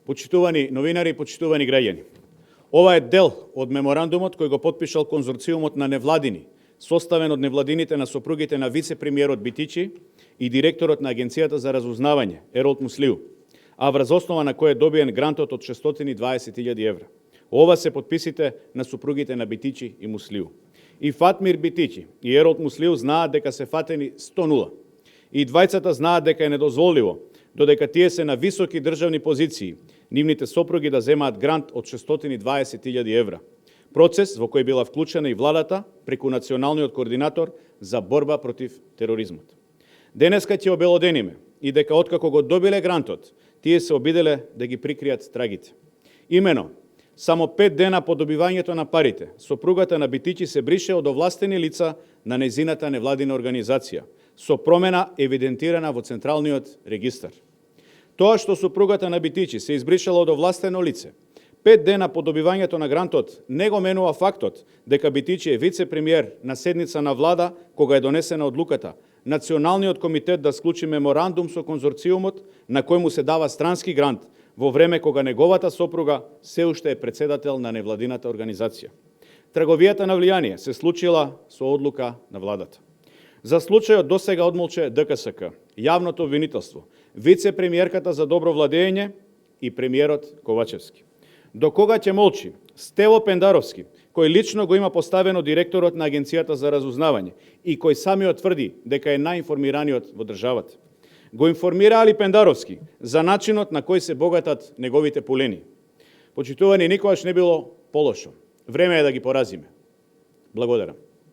Почитувани новинари, почитувани граѓани. Ова е дел од меморандумот кој го потпишал конзорциумот на невладини, составен од невладините на сопругите на вице-премиерот Битичи и директорот на Агенцијата за разузнавање, Еролд Муслиу, а врз основа на кој е добиен грантот од 620.000 евра. Ова се подписите на сопругите на Битичи и Муслиу. И Фатмир Битичи и Еролд Муслиу знаат дека се фатени 100-0. И двајцата знаат дека е недозволиво, додека тие се на високи државни позиции, нивните сопруги да земаат грант од 620.000 евра. Процес во кој била вклучена и владата преку Националниот координатор за борба против тероризмот. Денеска ќе обелодениме и дека откако го добиле грантот, тие се обиделе да ги прикријат трагите. Имено, само 5 дена по добивањето на парите, сопругата на Битичи се брише од овластени лица на нејзината невладина организација, со промена евидентирана во Централниот регистар. Тоа што сопругата на Битичи се избришала од овластено лице, 5 дена по добивањето на грантот, не го менува фактот дека Битичи е вице-премиер на седница на влада кога е донесена одлуката Националниот комитет да склучи меморандум со конзорциумот на кој му се дава странски грант во време кога неговата сопруга се уште е председател на невладината организација. Трговијата на влијание се случила со одлука на владата. За случајот досега одмолче ДКСК, јавното обвинителство, вице-премиерката за добро владење и премиерот Ковачевски. До кога ќе молчи Стево Пендаровски, кој лично го има поставено директорот на Агенцијата за разузнавање и кој самиот тврди дека е најинформираниот во државата? Го информира Али Пендаровски за начинот на кој се богатат неговите полени. Почитувани, никогаш не било полошо. Време е да ги поразиме. Благодарам.